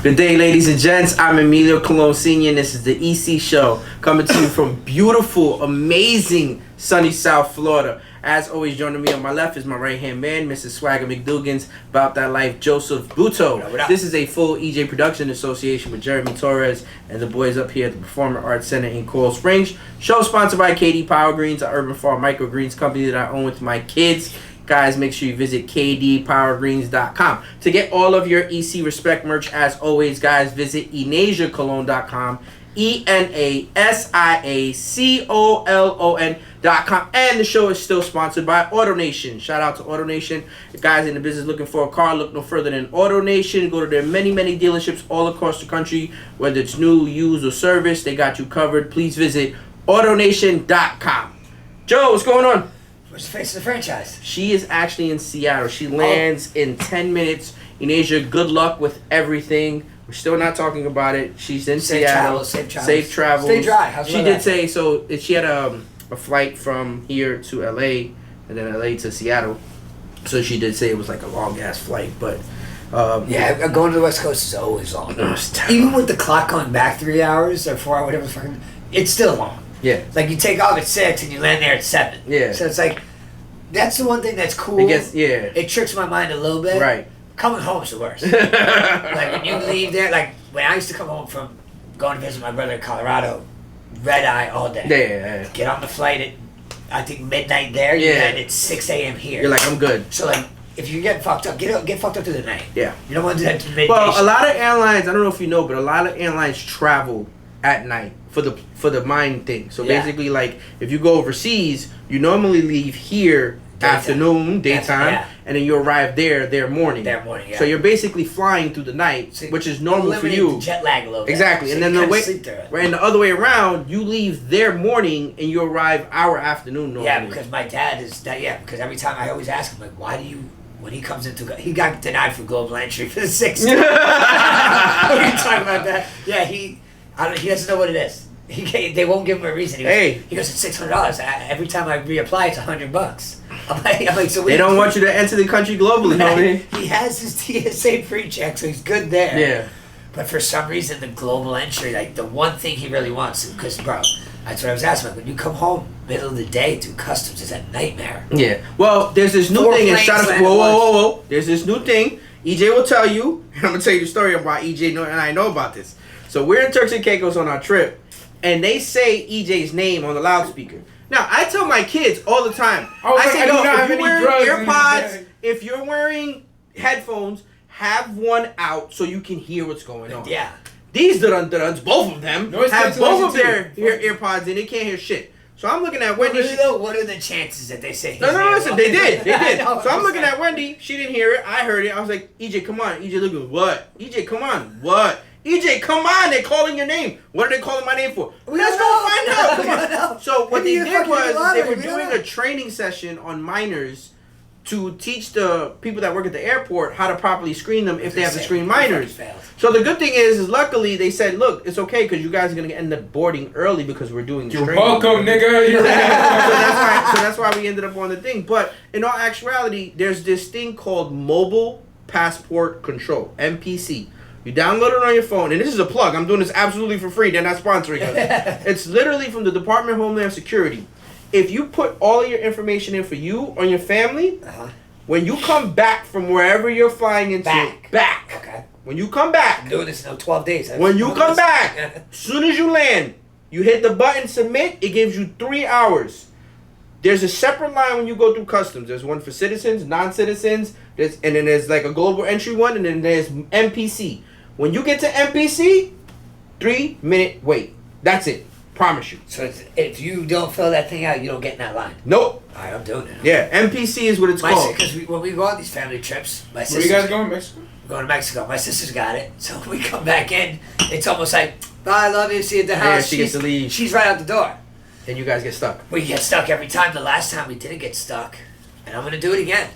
Good day, ladies and gents. I'm Emilio Colón Sr. and this is the EC Show, coming to you from beautiful, amazing, sunny South Florida. As always, joining me on my left is my right-hand man, Mrs. Swagger McDougan's About That Life, Joseph Buto. This is a full EJ production association with Jeremy Torres and the boys up here at the Performing Arts Center in Coral Springs. Show sponsored by KD Power Greens, an urban farm microgreens company that I own with my kids. Guys, make sure you visit kdpowergreens.com. To get all of your EC Respect merch, as always, guys, visit enasiacolon.com, ENASIACOLON.com. And the show is still sponsored by AutoNation. Shout out to AutoNation. If guys in the business looking for a car, look no further than AutoNation. Go to their many dealerships all across the country, whether it's new, used, or service. They got you covered. Please visit AutoNation.com. Joe, what's going on? Where's the face of the franchise? She is actually in Seattle. She lands in 10 minutes. Enasia, good luck with everything. We're still not talking about it. She's in Seattle. Safe travels. Stay dry. How's she did say, so she had a flight from here to LA and then LA to Seattle. So she did say it was like a long-ass flight, but... yeah, going to the West Coast is always long. Even with the clock going back 3 hours or 4 hours, whatever the fucking... It's still long. Yeah. Like, you take off at 6 and you land there at 7. Yeah. So it's like... That's the one thing that's cool. It tricks my mind a little bit. Right. Coming home's the worst. Like, when you leave there, like, when I used to come home from going to visit my brother in Colorado, red eye all day. Yeah. Get on the flight at, I think, midnight there. You land at 6 a.m. here. You're like, I'm good. So, like, if you're getting fucked up, get fucked up through the night. Yeah. You don't want to do that to midday. Well, a lot of airlines, I don't know if you know, but a lot of airlines travel at night for the mine thing. So basically, like, if you go overseas, you normally leave here daytime, and then you arrive there morning. So you're basically flying through the night, which is normal for you. The jet lag a little bit. Exactly, so and then and the other way around, you leave their morning and you arrive our afternoon normally. Yeah, because my dad is that. Yeah, because every time I always ask him, like, why do you? When he comes into, he got denied for global entry for the 6th. What are you talking about that? Yeah, he doesn't know what it is. They won't give him a reason. He goes, it's $600. Every time I reapply, it's $100. I'm like, so they don't want you to enter the country globally, homie. He has his TSA pre-check, so he's good there. Yeah. But for some reason, the global entry, like, the one thing he really wants, because, bro, that's what I was asking. Like, when you come home middle of the day through customs, it's a nightmare. Yeah. Well, there's this new thing. And shout out, whoa. There's this new thing. EJ will tell you, and I'm going to tell you the story about EJ, and I know about this. So we're in Turks and Caicos on our trip, and they say EJ's name on the loudspeaker. Now, I tell my kids all the time, I say, yo, if you're wearing AirPods, if you're wearing headphones, have one out so you can hear what's going on. Yeah. These dun-duns, both of them, have both of their AirPods and they can't hear shit. So I'm looking at Wendy. What are the chances that they say? No, listen, they did. So I'm looking at Wendy. She didn't hear it. I heard it. I was like, EJ, come on. EJ, look at what? EJ, come on. What? EJ, come on, they're calling your name. What are they calling my name for? Let's go find out. Come on. So what they did was they were doing a training session on minors to teach the people that work at the airport how to properly screen them if they have to screen minors. So the good thing is luckily they said, look, it's okay because you guys are going to end up boarding early because we're doing You're welcome, nigga. so that's why we ended up on the thing. But in all actuality, there's this thing called Mobile Passport Control, MPC. You download it on your phone, and this is a plug. I'm doing this absolutely for free. They're not sponsoring us. It's literally from the Department of Homeland Security. If you put all of your information in for you or your family, when you come back from wherever you're flying into, back. Okay. When you come back. I'm doing this now 12 days. When you come back, as soon as you land, you hit the button submit. It gives you 3 hours. There's a separate line when you go through customs. There's one for citizens, non-citizens, and then there's like a global entry one, and then there's MPC. When you get to MPC, 3-minute wait. That's it. Promise you. So if you don't fill that thing out, you don't get in that line? Nope. All right, I'm doing it. Yeah, MPC is what it's called. Because when we go on these family trips, my sister... Where you guys going, Mexico? We're going to Mexico. My sister's got it. So when we come back in, it's almost like, bye, I love you, see you at the house. Yeah, she gets to leave. She's right out the door. And you guys get stuck. We get stuck every time. The last time we didn't get stuck. And I'm going to do it again.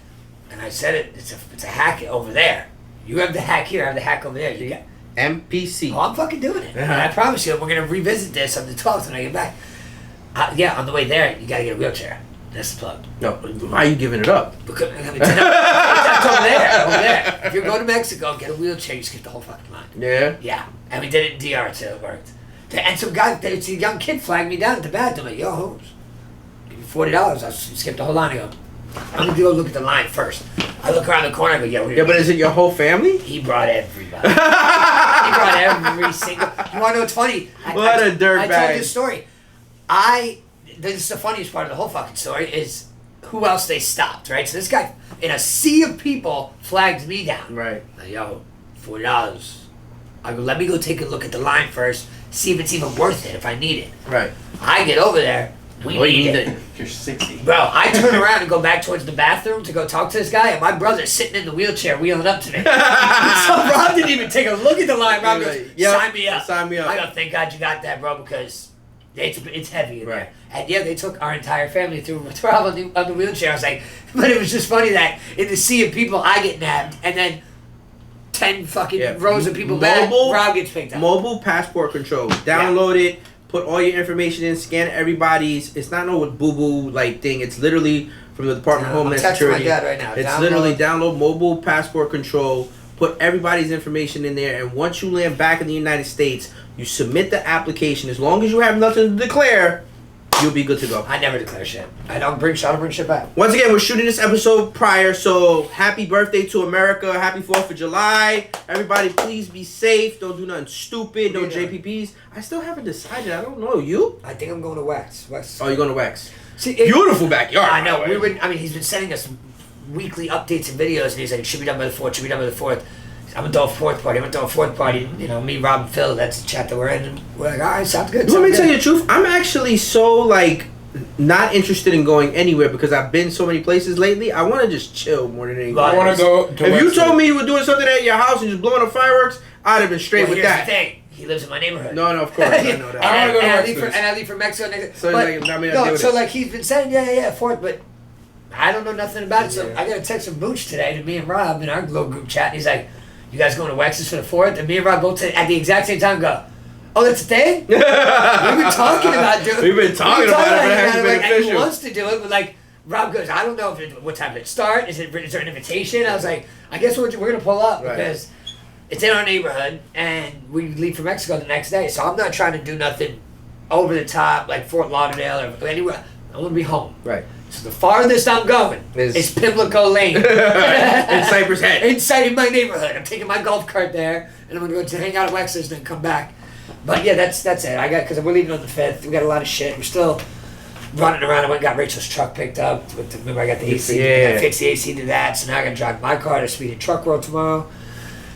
And I said it. It's a hack over there. You have the hack here. I have the hack over there. You got MPC. Oh, I'm fucking doing it. I promise you, we're going to revisit this on the 12th when I get back. Yeah, on the way there, you got to get a wheelchair. That's the plug. No, why are you giving it up? Because it's over there. over there. If you're going to Mexico, get a wheelchair, you skip the whole fucking line. Yeah. Yeah, and we did it in DR too. It worked. And some guy, it's a young kid, flagged me down at the bathroom. Like, yo, Holmes, give me $40. I skipped the whole line. I go, I'm gonna go look at the line first. I look around the corner. I go, Yeah, but is it your whole family? He brought everybody. He brought every single. You want to know what's funny? What a dirtbag. I told you the story. This is the funniest part of the whole fucking story is who else they stopped, right? So this guy, in a sea of people, flagged me down. Right. Like, yo, $4. I go, let me go take a look at the line first, see if it's even worth it, if I need it. Right. I get over there. We need it. You're 60. Bro, I turn around and go back towards the bathroom to go talk to this guy, and my brother's sitting in the wheelchair wheeling up to me. So Rob didn't even take a look at the line. Rob goes, sign me up. Sign me up. I go, thank God you got that, bro, because it's heavy in Right. there. And yeah, they took our entire family through Rob on the wheelchair. I was like, but it was just funny that in the sea of people, I get nabbed, and then 10 fucking rows of people back, Rob gets picked up. Mobile passport control. Download it. Put all your information in, scan everybody's. It's not no boo-boo like thing. It's literally from the Department of Homeland Security. My dad right now. It's literally download mobile passport control. Put everybody's information in there, and once you land back in the United States, you submit the application. As long as you have nothing to declare, you'll be good to go. I never declare shit. I don't bring shit back. Once again, we're shooting this episode prior, so happy birthday to America. Happy 4th of July. Everybody, please be safe. Don't do nothing stupid. No JPPs. I still haven't decided. I don't know. You? I think I'm going to Wax. Oh, you're going to Wax. See, beautiful backyard. I know. He's been sending us weekly updates and videos, and he's like, it should be done by the 4th, should be done by the 4th. I'm gonna throw a 4th party. I'm gonna throw a 4th party. You know, me, Rob, and Phil. That's the chat that we're in. And we're like, all right, sounds good. You want me to tell you the truth? I'm actually so like not interested in going anywhere because I've been so many places lately. I want to just chill more than anything. I want to go. If you told me you were doing something at your house and just blowing up fireworks, I'd have been straight with that. The thing. He lives in my neighborhood. No, of course. I know that. I leave for Mexico next. So like he's been saying, yeah, 4th, but I don't know nothing about it. So I got a text from Booch today to me and Rob in our little group chat, and he's like, you guys going to Wex's for the 4th? And me and Rob both at the exact same time go, oh, that's a thing? We've been talking about doing it. We've been talking about it, but it hasn't been official. And he wants to do it, but like, Rob goes, I don't know what time did it start? Is there an invitation? I was like, I guess we're going to pull up because it's in our neighborhood and we leave for Mexico the next day. So I'm not trying to do nothing over the top like Fort Lauderdale or anywhere. I want to be home. Right. So the farthest I'm going is Pimlico Lane. In Cypress Head. Inside my neighborhood. I'm taking my golf cart there, and I'm going to go hang out at Wexler's and then come back. But yeah, that's it. Because we're leaving on the 5th. We got a lot of shit. We're still running around. I went and got Rachel's truck picked up. Remember, I got the AC. I fixed the AC to that. So now I got to drive my car to Speed and Truck Road tomorrow.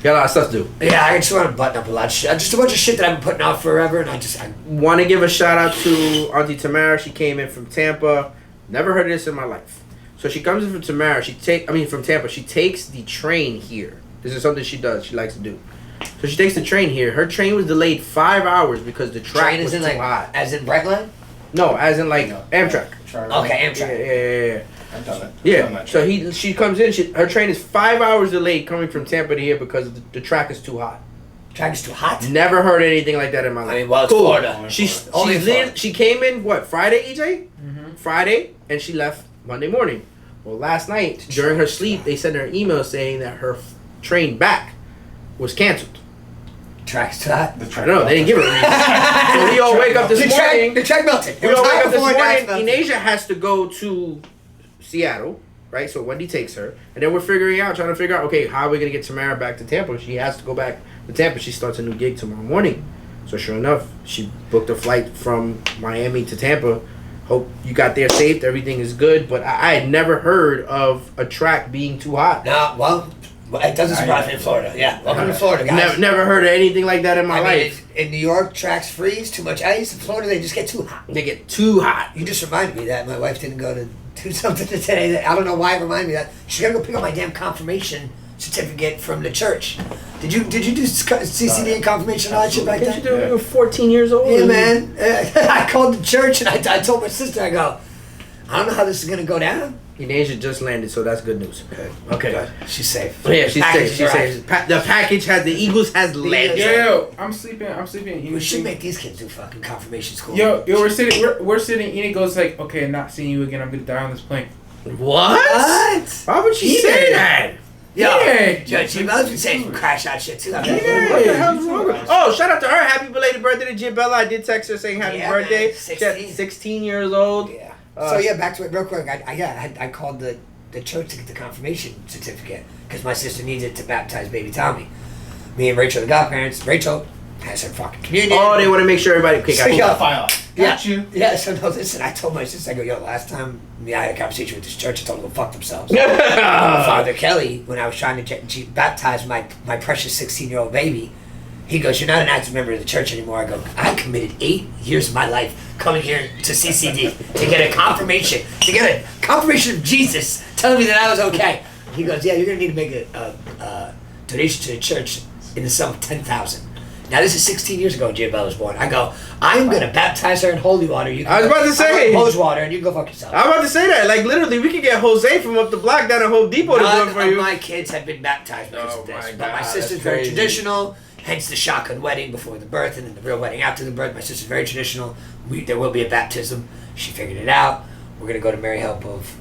Got a lot of stuff to do. Yeah, I just want to button up a lot of shit. Just a bunch of shit that I've been putting off forever, and I want to give a shout out to Auntie Tamara. She came in from Tampa. Never heard of this in my life. So she comes in from Tamara. From Tampa. She takes the train here. This is something she does. She likes to do. So she takes the train here. Her train was delayed 5 hours because the track was too hot. As in Brightline? No, as in like Amtrak. Okay, Amtrak. Yeah. Yeah. So she comes in. Her train is 5 hours delayed coming from Tampa to here because the track is too hot. Track is too hot? Never heard anything like that in my life. I mean, well, it's Florida. She came in Friday, EJ? Mm-hmm. Friday, and she left Monday morning. Well, last night during her sleep, they sent her an email saying that her train back was canceled. Track's too hot. I don't know. They didn't give her a reason. So we all wake up this morning. The track melted. We all wake up this morning. Inasia has to go to Seattle, right? So Wendy takes her, and then we're trying to figure out, okay, how are we gonna get Tamara back to Tampa? She has to go back to Tampa. She starts a new gig tomorrow morning. So sure enough, she booked a flight from Miami to Tampa. Hope you got there safe. Everything is good. But I had never heard of a track being too hot. No, well, it doesn't surprise me in Florida. Yeah, welcome to Florida, guys. Never heard of anything like that in my life. In New York, tracks freeze, too much ice. In Florida, they just get too hot. They get too hot. You just reminded me that my wife didn't go to do something today. I don't know why it reminded me of that. She's got to go pick up my damn confirmation certificate from the church. Did you do CCD and confirmation and all that shit back then? You were 14 years old. Yeah, man. I called the church and I told my sister, I go, I don't know how this is going to go down. Inasia just landed, so that's good news. Okay. Good. She's safe. Yeah, she's safe. She's safe. The package the Eagles has landed. Yo, I'm sleeping. We should make these kids do fucking confirmation school. Yo, we're sitting. Ina goes like, okay, not seeing you again. I'm gonna die on this plane. What? Why would she say that? Yeah. Gibbella's been saying some crash out shit too. What the hell's wrong with? Oh, shout out to her. Happy belated birthday to Gibella. I did text her saying happy birthday. Man, 16. 16 years old. Yeah. So yeah, back to it real quick. I called the church to get the confirmation certificate because my sister needs it to baptize baby Tommy. Me and Rachel, the godparents. Rachel has her fucking communion. Oh, they want to make sure everybody. Okay, got File. Got you. Yeah, so no, listen, I told my sister, I go, yo, last time I had a conversation with this church, I told them to go fuck themselves. Father Kelly, when I was trying to baptize my precious 16-year-old baby, he goes, you're not an active member of the church anymore. I go, I committed 8 years of my life coming here to CCD to get a confirmation of Jesus telling me that I was okay. He goes, yeah, you're going to need to make a donation to the church in the sum of $10,000. Now, this is 16 years ago when Gibella was born. I go, I'm going to baptize her in holy water. I was about to say. Hose water, and you can go fuck yourself. I was about to say that. Like, literally, we could get Jose from up the block down at Home Depot to do it for you. None of my kids have been baptized because of this. But my sister's very traditional, hence the shotgun wedding before the birth and then the real wedding after the birth. My sister's very traditional. There will be a baptism. She figured it out. We're going to go to Mary Help of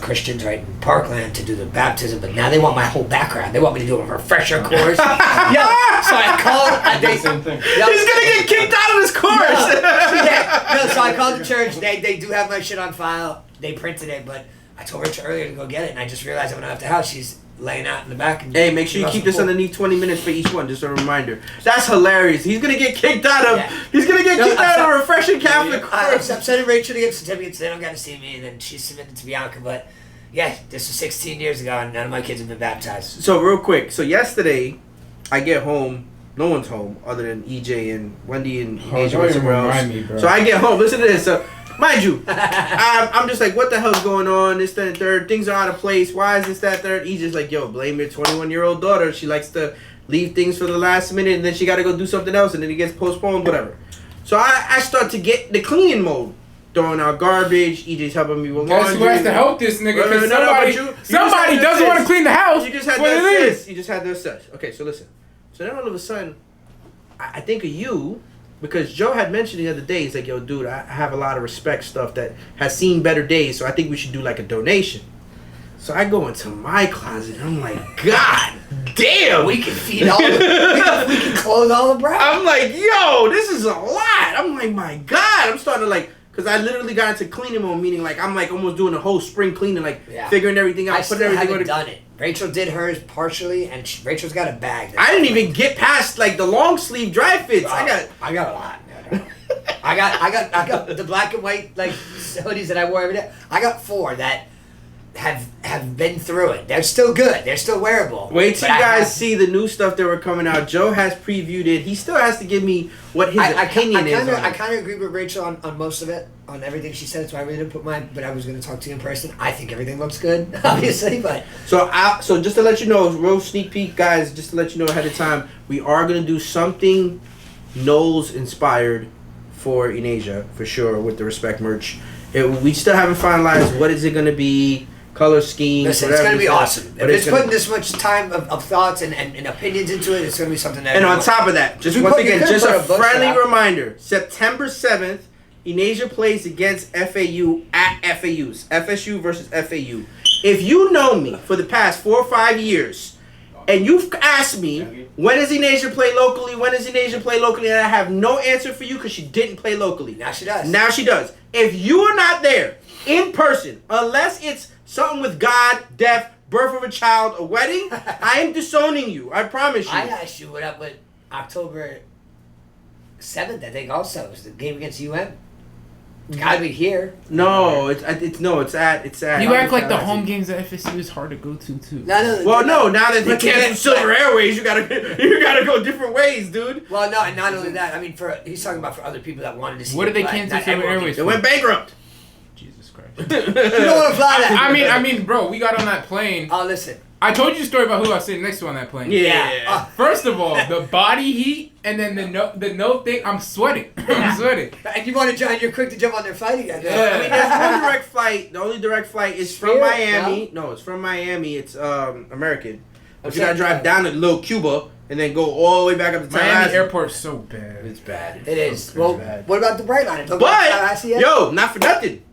Christians right in Parkland to do the baptism, but now they want my whole background. They want me to do a refresher course. So I called. Same thing. He's gonna get kicked out of this course. So I called the church. They do have my shit on file. They printed it, but I told Rachel earlier to go get it, and I just realized when I left the house, she's laying out in the back. And hey, make sure you keep this underneath 20 minutes for each one, just a reminder. That's hilarious. He's gonna get kicked out of. Yeah. He's gonna get kicked out of a refreshing Catholic course. I'm sending Rachel to get certificates. They don't got to see me, and then she's submitted to Bianca. But yeah, this was 16 years ago, and none of my kids have been baptized. So real quick, so yesterday, I get home. No one's home other than EJ and Wendy and Asia went somewhere else. So I get home. Listen to this. So, mind you, I'm just like, what the hell's going on? This, that, and third. Things are out of place. Why is this, that, third? EJ's like, yo, blame your 21-year-old daughter. She likes to leave things for the last minute, and then she got to go do something else, and then it gets postponed, whatever. So I start to get the cleaning mode. Throwing out garbage. EJ's helping me with laundry. Guess who has to help this nigga? Because somebody doesn't want to clean the house. You just had to assist. You just had to assist. Okay, so listen. So then all of a sudden, I think of you, because Joe had mentioned the other day, he's like, yo, dude, I have a lot of respect stuff that has seen better days, so I think we should do like a donation. So I go into my closet, and I'm like, God damn. We can feed all the, we can clothe all the brown. I'm like, yo, this is a lot. I'm like, my God. I'm starting to like, because I literally got into cleaning mode, meaning like I'm like almost doing a whole spring cleaning, like figuring everything out, putting everything I haven't done it. Rachel did hers partially, and Rachel's got a bag. I didn't even get past like the long sleeve dry fits. I got a lot. I got the black and white like hoodies that I wore every day. I got 4 that have been through it. They're still good. They're still wearable. Wait till you guys see the new stuff that were coming out. Joe has previewed it. He still has to give me what his opinion is. I kind of agree with Rachel on most of it, on everything she said. So I really didn't put mine, but I was going to talk to you in person. I think everything looks good, obviously, but so just to let you know, real sneak peek, guys. Just to let you know ahead of time, we are going to do something Knowles inspired for in Asia for sure with the Respect merch. We still haven't finalized what is it going to be. Color scheme. Listen, it's going to be awesome. If it's putting this much time of thoughts and opinions into it, it's going to be something that... And on top of that, just once again, just a friendly reminder, September 7th, Inasia plays against FAU at FAU's. FSU versus FAU. If you know me for the past 4 or 5 years, and you've asked me, when does Inasia play locally, and I have no answer for you because she didn't play locally. Now she does. Now she does. If you are not there in person, unless it's something with God, death, birth of a child, a wedding, I am disowning you. I promise you. I asked you what up with October 7th, I think also. It was the game against UM. It's gotta be here. No, it's at. You act like the home games at FSU is hard to go to too. Well, no. Now that they canceled Silver Airways, you gotta go different ways, dude. Well, no, and not only that. I mean, he's talking about for other people that wanted to see. What did they cancel Silver Airways? They went bankrupt. Jesus Christ. You don't want to fly that. I mean, bro, we got on that plane. Oh, listen. I told you a story about who I was sitting next to on that plane. Yeah. First of all, the body heat and then the note thing. I'm sweating. I'm sweating. And you want to jump? You're quick to jump on their flight again. Yeah. I mean, there's one direct flight. The only direct flight is from Miami. No, it's from Miami. It's American. But you gotta drive down to little Cuba and then go all the way back up to Tallahassee. Miami airport's so bad. It's bad. It is. Well, what about the Bright Line? But yo, not for nothing.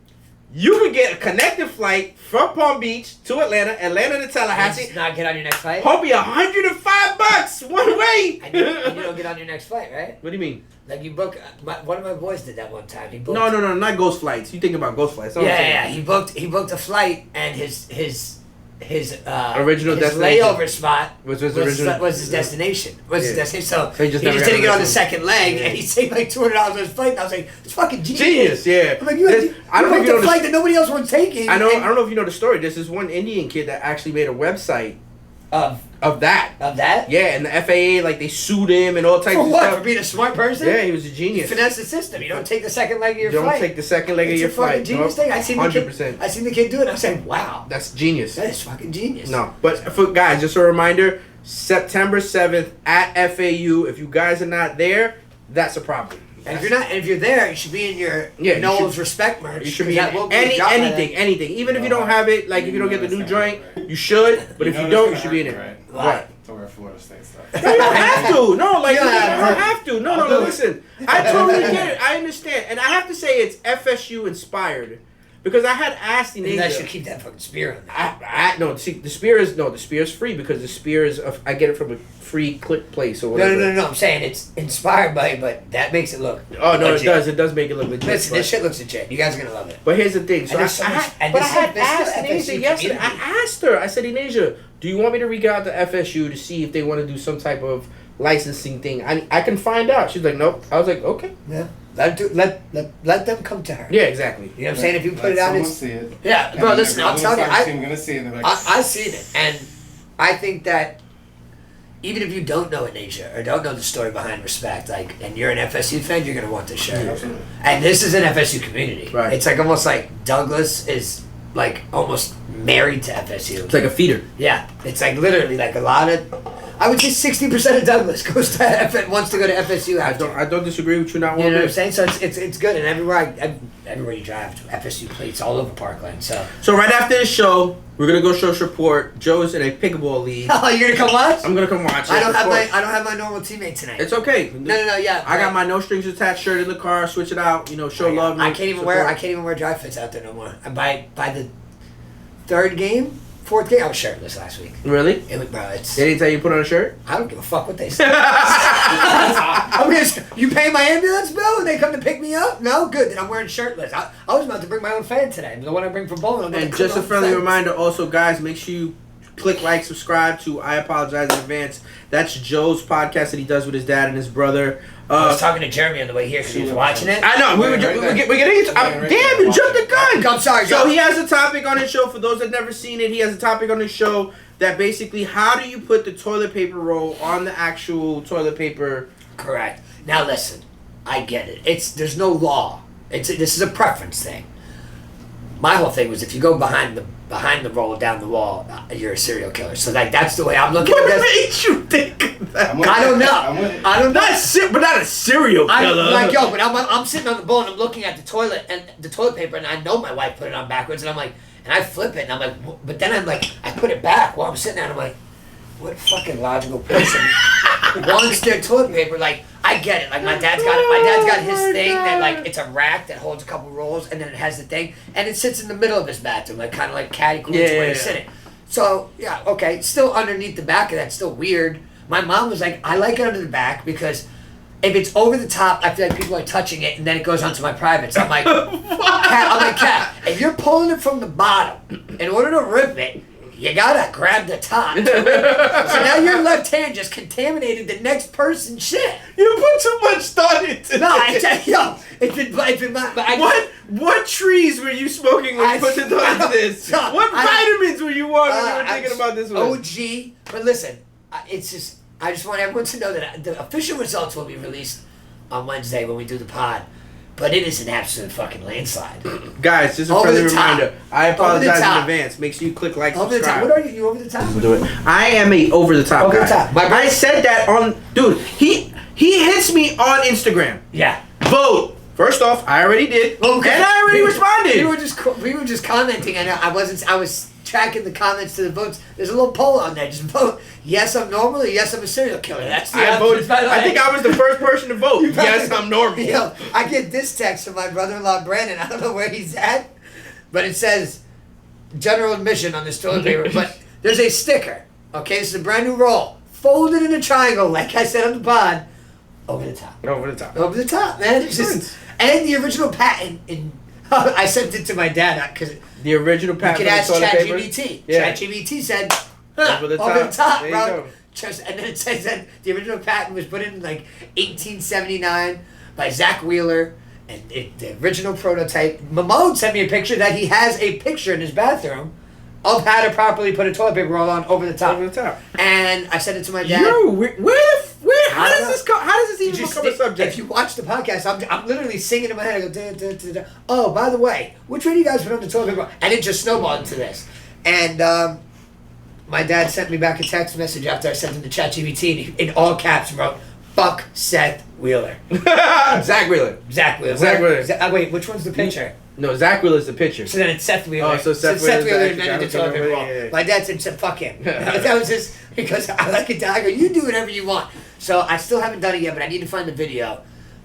You could get a connected flight from Palm Beach to Atlanta, Atlanta to Tallahassee. Just not get on your next flight. Probably $105 one way. And you don't get on your next flight, right? What do you mean? Like you book. One of my boys did that one time. He booked. No, not ghost flights. You think about ghost flights? Yeah. He booked a flight, and his original his destination layover spot was his destination. His destination. So he just never didn't got get on on the it. second leg, and he saved like $200 on his flight. And I was like, it's fucking Genius, yeah. I'm like, I don't know if you know the flight that nobody else was taking. I don't know if you know the story. There's this one Indian kid that actually made a website of that. Of that? Yeah, and the FAA, like, they sued him and all types For of what? stuff. For being a smart person? Yeah, he was a genius. You finesse the system. You don't take the second leg of your You flight. don't take the second leg of your flight. It's a fucking genius thing. I seen the kid do it. And I said, wow. That's genius. That is fucking genius. No, but for guys, just a reminder, September 7th at FAU. If you guys are not there, that's a problem. And if you're there, you should be in your Noel's respect merch. You should be in anything. Even if you don't have it, like if you don't get the new joint, you should. But if you don't, you should be in it. Right. To wear Florida State stuff. No, you don't have to. No, like you don't have to. No. I'll do it. Listen, I totally get it. I understand, and I have to say it's FSU inspired because I had asked the And I should keep that fucking spear on there. No, see, the spear is free because the spear is I get it from a free click place or whatever. No. I'm saying it's inspired by it, but that makes it look. Oh no, legit. it does. It does make it look legit. Listen, this shit looks legit. You guys are gonna love it. But here's the thing. So And there's I this had is asked the Inasia FSU yesterday. community. I asked her. I said, Inasia, do you want me to reach out to FSU to see if they want to do some type of licensing thing? I can find out. She's like, nope. I was like, okay. Yeah. Let them come to her. Yeah, exactly. You know what I'm saying? If you put it out, it's see it. yeah, bro. Listen, I'll tell you, I'm gonna see it. And they're like, I seen it, and I think that even if you don't know Inasia or don't know the story behind Respect, like, and you're an FSU fan, you're gonna want this shirt. Absolutely. And this is an FSU community. Right. It's like almost like Douglas is like almost married to FSU. It's like a feeder. Yeah, it's like literally like a lot of. I would say 60% of Douglas goes to wants to go to FSU. I don't disagree with you not one You know what I'm bit. saying? So it's good, and everywhere you drive, FSU plates all over Parkland. So right after this show, we're gonna go show support. Joe's in a pickleball league. oh, you're gonna come watch? I'm gonna come watch. I don't of course. have my normal teammate tonight. It's okay. No, yeah. I got my no strings attached shirt in the car. Switch it out. Show love. I can't even wear dry fits out there no more. And by the fourth game, I was shirtless last week. Really? It was, bro. It's They didn't tell you to put on a shirt? I don't give a fuck what they say. You pay my ambulance bill and they come to pick me up? No, good. Then I'm wearing shirtless. I was about to bring my own fan today. The one I bring from bowling. And just a friendly reminder, also, guys, make sure you click like, subscribe to I Apologize in Advance. That's Joe's podcast that he does with his dad and his brother. I was talking to Jeremy on the way here because he was watching it. I know. We're getting into damn, you jumped the gun. I'm sorry, So go. he has a topic on his show. For those that never seen it, he has a topic on his show that basically, how do you put the toilet paper roll on the actual toilet paper? Correct. Now listen, I get it. There's no law. This is a preference thing. My whole thing was if you go behind the roll down the wall, you're a serial killer. So like that's the way I'm looking at What this. made you think of that? I don't know. I don't know. But not a serial killer. But I'm sitting on the bowl and I'm looking at the toilet paper, and I know my wife put it on backwards, and I'm like, and I flip it, and I'm like, but then I'm like, I put it back while I'm sitting there, and I'm like, what fucking logical person wants their toilet paper? Like, I get it. Like my dad's got his thing that like it's a rack that holds a couple rolls, and then it has the thing, and it sits in the middle of his bathroom, like kind of like caddy corner where he's sitting. So yeah, okay, still underneath the back of that, still weird. My mom was like, I like it under the back because if it's over the top, I feel like people are touching it, and then it goes onto my privates. I'm like, Kat, if you're pulling it from the bottom, in order to rip it, you gotta grab the top. So now your left hand just contaminated the next person's shit. You put too much thought into No, I tell you, What trees were you smoking when you put the thought into this? What vitamins were you on when you were thinking about this one? OG. But listen, I just want everyone to know that the official results will be released on Wednesday when we do the pod. But it is an absolute fucking landslide. Guys, just a friendly reminder. I apologize in advance. Make sure you click like, over subscribe. the top. What are you? You over the top? Do it. I am a over the top Over guy. the top. I said that on, dude. He hits me on Instagram. Yeah. Vote. First off, I already did, Okay. and I already responded. We were just commenting, and I was tracking the comments to the votes. There's a little poll on there. Just vote. Yes, I'm normal. Or yes, I'm a serial killer. That's the I voted. I think I was the first person to vote. Yes, I'm normal. Yo, I get this text from my brother-in-law Brandon. I don't know where he's at, but it says general admission on this toilet paper. But there's a sticker. Okay, this is a brand new roll, folded in a triangle, like I said on the pod, over the top. Over the top. Over the top, man. It's just, and the original patent in. I sent it to my dad because The original you patent. could ask ChatGPT. Yeah. ChatGPT said Over the top. over the top, There you bro. go. And then it says that the original patent was put in like 1879 by Zach Wheeler, and the original prototype. Mamone sent me a picture that he has a picture in his bathroom of how to properly put a toilet paper roll on over the top. Over the top. And I sent it to my dad. Yo, where? How does this go? How does this even become a subject? If you watch the podcast, I'm literally singing in my head. I go, da, da, da, da. Oh, by the way, which way do you guys put on the toilet paper? And it just snowballed into this. And my dad sent me back a text message after I sent him to ChatGPT, and he, in all caps, wrote, "Fuck Seth Wheeler." Zach Wheeler. Zach Wheeler. Zach Wheeler. Wait, which one's the picture? No, Zach Wheeler's the picture. So then it's Seth Wheeler. Oh, so Seth Wheeler's Wheeler the invented the actual toilet paper roll. yeah. My dad said, "Fuck him." That was just because I like it. I go, "You do whatever you want." So I still haven't done it yet, but I need to find the video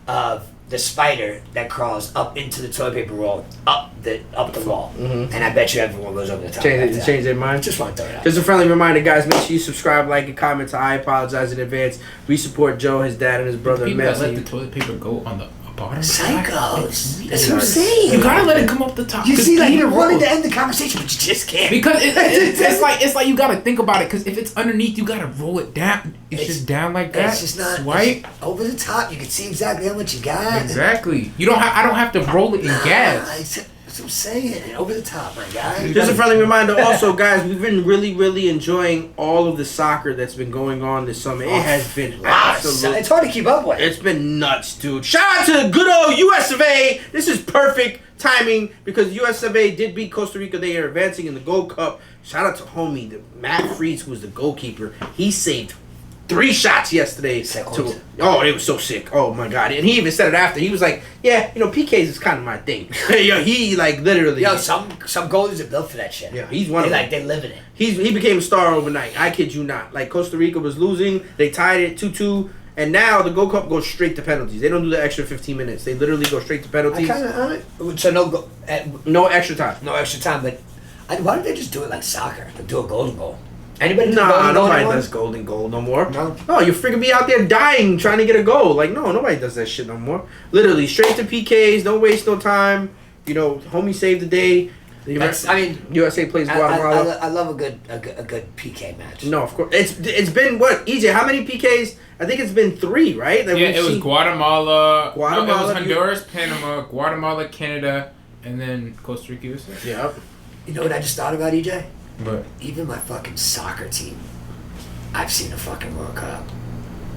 of the spider that crawls up into the toilet paper roll, up the wall, and I bet you everyone goes over the top. Change their mind. Just want to throw it out. Just a friendly reminder, guys. Make sure you subscribe, like, and comment. I apologize in advance. We support Joe, his dad, and his brother. People that let the Messi. toilet paper go on the bottom. Psychos. That's what I'm saying. You gotta let it come up the top. You see, like you're people- wanting to end the conversation, but you just can't. Because it's like you gotta think about it. Because if it's underneath, you gotta roll it down. It's just down like that. It's just not swipe. it's over the top. You can see exactly how much you got. Exactly. You don't. I don't have to roll it in gas. That's what I'm saying. Over the top, my guy. Just a friendly reminder, also, guys. We've been really enjoying all of the soccer that's been going on this summer. It has been absolutely. It's hard to keep up with. It's been nuts, dude. Shout out to good old US of A. This is perfect timing because US of A did beat Costa Rica. They are advancing in the Gold Cup. Shout out to homie, Matt Freeze, who was the goalkeeper. He saved 3 shots yesterday. It was so sick. Oh my god. And he even said it after. He was like, yeah, PKs is kind of my thing. Yo, he like literally. Yo, some goalies are built for that shit. Yeah, he's one of them. They live in it. He became a star overnight. I kid you not. Like Costa Rica was losing. They tied it 2-2. And now the Gold Cup goes straight to penalties. They don't do the extra 15 minutes. They literally go straight to penalties. So No extra time. no extra time. But why don't they just do it like soccer? Like do a golden goal. Anybody do Nah, golden goal nobody anymore? does golden goal no more. No? You freaking be out there dying trying to get a goal. Like, no, nobody does that shit no more. Literally, straight to PKs, don't waste no time. Homie saved the day. USA plays Guatemala. I love a good PK match. No, of course. It's been what? EJ, how many PKs? I think it's been 3, right? Yeah, it was Guatemala. No, it was Guatemala, Honduras, Panama, Guatemala, Canada, and then Costa Rica. Yep. You know what I just thought about, EJ? But Even my fucking soccer team, I've seen a fucking World Cup.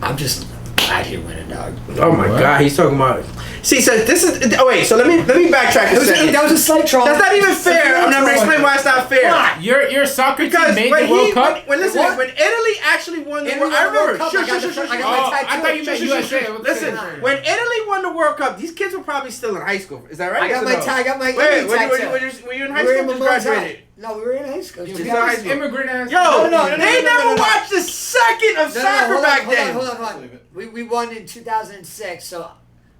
I'm just glad you're winning, dog. Oh my god, he's talking about it. See, so this is. Oh wait, so let me backtrack a second. That was a slight troll. That's not even fair. I'm gonna explain why it's not fair. Why? your soccer Because team made the World Cup. when Italy actually won the World Cup, I remember. Cup, Sure. I got my Oh, tattoo. I thought you meant USA. Listen, when Italy won the World Cup, these kids were probably still in high school. Is that right? I got Yes or my no? I got my Wait, tattoo. were you in high school or just graduated? No, we were in high school. Just in high school. Immigrant ass. Yo, No, they never watched a second of soccer back then. Hold on. We won in 2006, so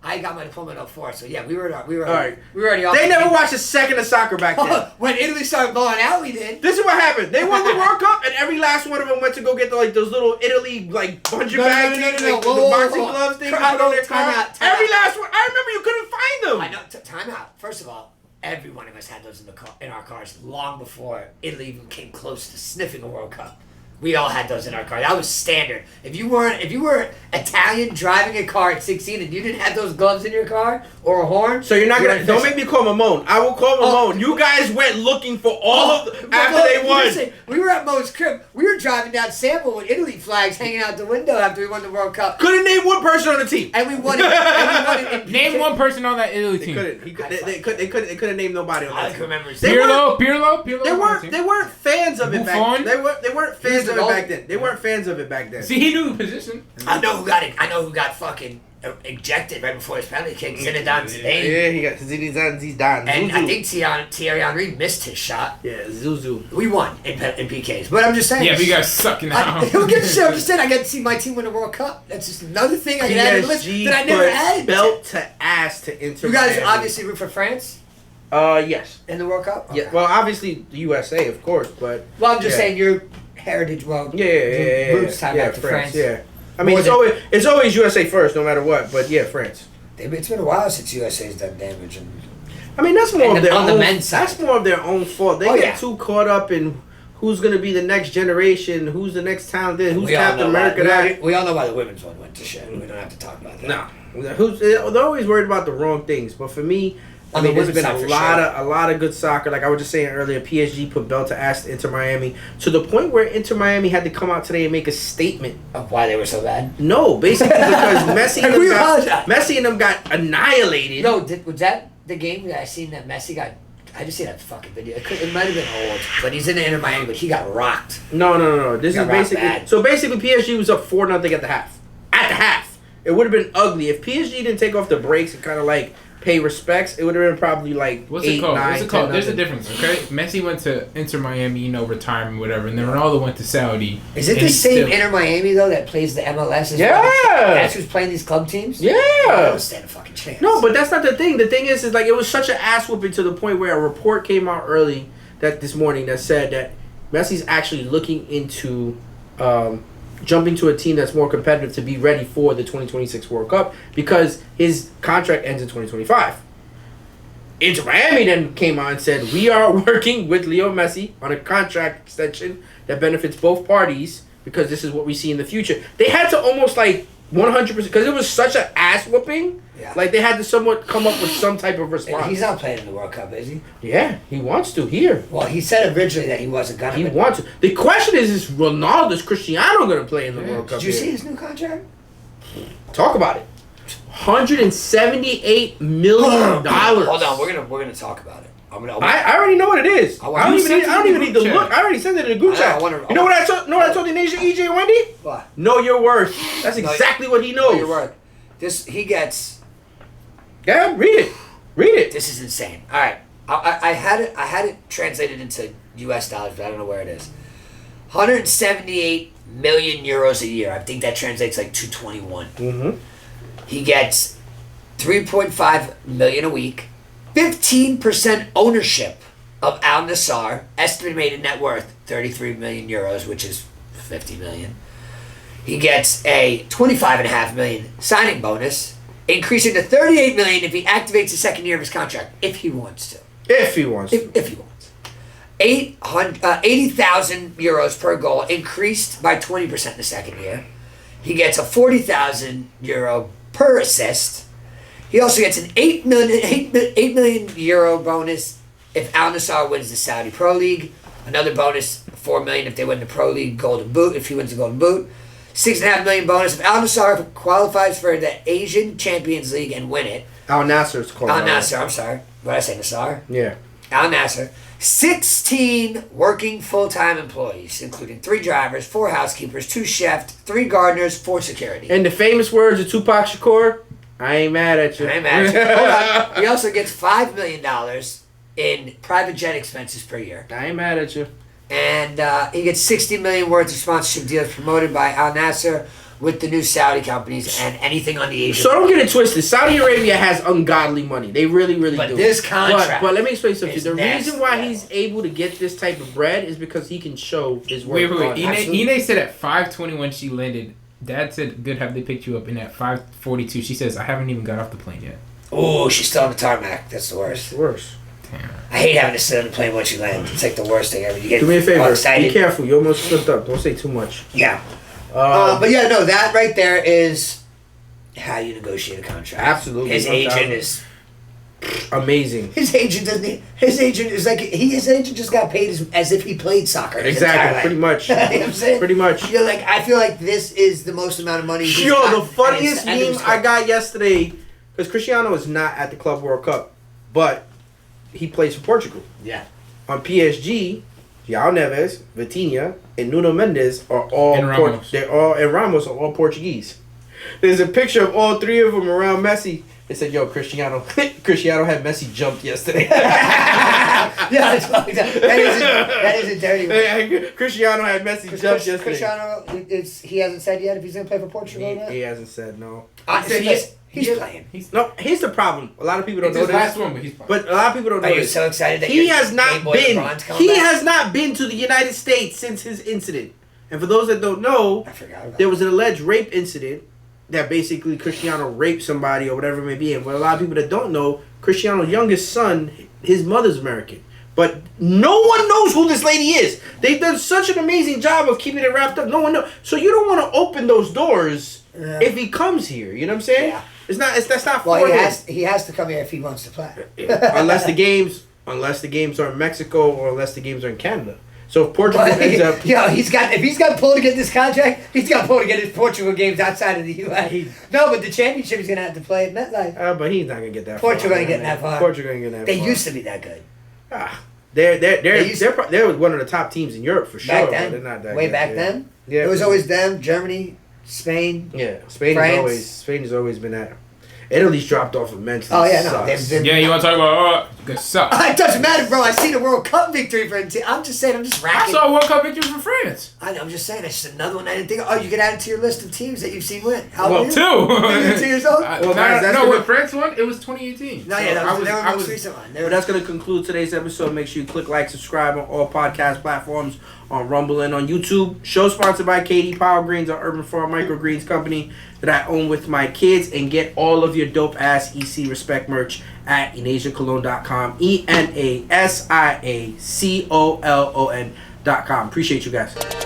I got my diploma in 04. So yeah, we were already off. They never watched a second of soccer back then. When Italy started blowing out, we did. This is what happened. They won the World Cup, and every last one of them went to go get those little Italy punching bag things, the boxing gloves things. Time out. Every last one. I remember you couldn't find them. I know. Time out. First of all, every one of us had those in our cars long before Italy even came close to sniffing a World Cup. We all had those in our car. That was standard. If you were Italian driving a car at 16 and you didn't have those gloves in your car or a horn, So you're not gonna. Don't make me call Mamone. I will call Mamone. You guys went looking for all of after they won. We were at Mo's crib. We were driving down Sample with Italy flags hanging out the window after we won the World Cup. Couldn't name one person on the team. And we won it. in Name one person on that Italy They team. couldn't. They couldn't name nobody on I that can team. remember. Pirlo. They weren't fans of it back Buffon? then. They weren't fans of it back then. They weren't fans of it back then. See, he knew the position. I know who got fucking ejected right before his penalty kick. Zinedine Zidane. Yeah, he got he's dying. And Zuzu. I think Thierry Henry missed his shot. Yeah, Zuzu. We won in PKs. But I'm just saying. Yeah, but you guys suck in that. Who gives a shit? I'm just saying I got to see my team win the World Cup. That's just another thing I can add to the list PSG that I never put added. belt to ass to Inter You guys Miami. obviously root for France. Yes. in the World Cup? Yeah. Okay. Well, obviously the USA, of course, but Well, I'm just yeah. saying your heritage. Well, yeah. roots tie back to France. Yeah. I mean, it's always USA first, no matter what. But yeah, France. It's been a while since USA's done damage, and I mean, that's more And of their on the own. men's side. That's more of their own fault. They Oh, get yeah. too caught up in who's gonna be the next generation, who's the next talented, who's we all Captain know why- America. That we all know why the women's one went to shit. We don't have to talk about that. no, they're always worried about the wrong things. But for me, I On mean, the there's been women's a side, for lot of good soccer. Like I was just saying earlier, PSG put belt to ass to Inter Miami to the point where Inter Miami had to come out today and make a statement. Of why they were so bad. No, basically because We apologize. Messi and them got annihilated. No, was that the game that I seen that Messi got? I just seen that fucking video. It might have been old, but he's in the Inter Miami, but he got rocked. No. This Got is rocked basically bad. so. Basically, PSG was up 4-0 at the half. At the half, it would have been ugly if PSG didn't take off the brakes and kind of like pay respects. It would have been probably like What's 8, it called? 9, What's it called? 10-0. There's a difference, okay? Messi went to Inter Miami, retirement, whatever, and then Ronaldo went to Saudi. Is it and the he's same still- Inter Miami though that plays the MLS? As Yeah. well? That's who's playing these club teams. I Yeah. don't stand a fucking chance. No, but that's not the thing. The thing is like it was such an ass whooping to the point where a report came out early this morning that said that Messi's actually looking into jumping to a team that's more competitive to be ready for the 2026 World Cup because his contract ends in 2025. Inter Miami then came out and said, we are working with Leo Messi on a contract extension that benefits both parties because this is what we see in the future. They had to almost like 100% because it was such an ass whooping. Yeah. Like they had to somewhat come up with some type of response. He's not playing in the World Cup, is he? Yeah, he wants to here. Well, he said originally that he wasn't gonna. He but- wants to. The question is Ronaldo, is Cristiano going to play in the World Cup? Did you here? see his new contract? Talk about it. $178 million. Hold on, we're gonna talk about it. I already know what it is. I I want- don't You even sent need, it I don't in even the need to group look. chat. I already sent it in the group I know, chat. I wonder- You know what I told the nation, EJ and Wendy? What? Know your worth. That's exactly what he knows. Know your worth. He gets. Yeah, read it. This is insane. All right, I had it translated into U.S. dollars, but I don't know where it is. 178 million euros a year. I think that translates like 221. Mm-hmm. He gets 3.5 million a week, 15% ownership of Al Nassr, estimated net worth 33 million euros, which is 50 million. He gets a 25.5 million signing bonus, increasing to 38 million if he activates the second year of his contract, if he wants to. If he wants to. If he wants. 80,000 euros per goal, increased by 20% in the second year. He gets a 40,000 euro per assist. He also gets an 8 million euro bonus if Al Nassr wins the Saudi Pro League. Another bonus, 4 million if they win the Pro League Golden Boot, if he wins the Golden Boot. 6.5 million bonus if Al Nassr qualifies for the Asian Champions League and win it. Al Nasser's called. Al Nassr, I'm sorry. What did I say, Nassr? Yeah. Al Nassr. 16 working full-time employees, including 3 drivers, 4 housekeepers, 2 chefs, 3 gardeners, 4 security. In the famous words of Tupac Shakur, I ain't mad at you. I imagine. Hold on. He also gets $5 million in private jet expenses per year. I ain't mad at you. And he gets 60 million worth of sponsorship deals promoted by Al Nassr with the new Saudi companies and anything on the Asian. So don't get it twisted. Saudi Arabia has ungodly money. They really, really But do. this contract But let me explain something. is The next reason why level. he's able to get this type of bread is because he can show his work. Wait. Absolutely. Ine said at 5:20 when she landed, Dad said, good, have they picked you up? And at 5:42, she says, I haven't even got off the plane yet. Oh, she's still on the tarmac. That's the It's worst. worse. Damn. I hate having to sit on the plane once you land. It's like the worst thing ever. You get Do me a all favor. excited. Be careful. You almost slipped up. Don't say too much. Yeah. But yeah, no, that right there is how you negotiate a contract. Absolutely. His 1000. agent is. Amazing. His agent doesn't. His agent is like his agent just got paid as if he played soccer. his entire Exactly. life. Pretty much. You know what I'm saying? Pretty much. You're like, I feel like this is the most amount of money. he's Yo, got, the and funniest it's- and it meme was I got yesterday, because Cristiano is not at the Club World Cup, but he plays for Portugal. Yeah. On PSG, João Neves, Vitinha, and Nuno Mendes are all And Ramos. and Ramos are all Portuguese. There's a picture of all 3 of them around Messi, They said, "Yo, Cristiano had Messi jumped yesterday." Yeah, that's what that is a dirty one. Cristiano had Messi jumped yesterday. Cristiano, he hasn't said yet if he's going to play for Portugal or not? He hasn't said no. He's playing. No, here's the problem. A lot of people don't know It's his this. last one, but he's playing. But a lot of people don't know Are you this. so excited that He your has not Game Boy been. LeBron's coming He back? has not been to the United States since his incident. And for those that don't know, I forgot about there was an alleged rape incident that basically Cristiano raped somebody or whatever it may be. And for a lot of people that don't know, Cristiano's youngest son, his mother's American. But no one knows who this lady is. They've done such an amazing job of keeping it wrapped up. No one knows. So you don't want to open those doors if he comes here. You know what I'm saying? Yeah. That's not for Well, him. he has to come here if he wants to play. unless the games are in Mexico or unless the games are in Canada. So if Portugal ends up, if he's got pull to get this contract, he's got pull to get his Portugal games outside of the U.S. No, but the championship he's gonna have to play at MetLife. but he's not gonna get that. Portugal far, ain't getting that far. Portugal ain't getting that They far. used to be that good. They're one of the top teams in Europe for sure. Back but then, they're not that way good, back yeah. then, Yeah, it was always them, Germany, Spain. Yeah, Spain has always been at. Italy's dropped off immensely. Oh yeah, no, Sucks. they're You want to talk about good suck? It doesn't matter, bro. I see the World Cup victory for the team. I'm just saying, I'm just I racking. saw a World Cup victory for France. I'm just saying, that's just another one I didn't think of. Oh, you could add it to your list of teams that you've seen win. How Well, old are two. you? You're 2 years old? Well, guys, that's when gonna- France won, it was 2018. No, yeah, that was the I most was- recent one. But that's going to conclude today's episode. Make sure you click like, subscribe on all podcast platforms, on Rumble and on YouTube. Show sponsored by KD Power Greens, our urban farm microgreens company that I own with my kids. And get all of your dope ass EC Respect merch at EnasiaColon.com. ENASIACOLON.com. Appreciate you guys.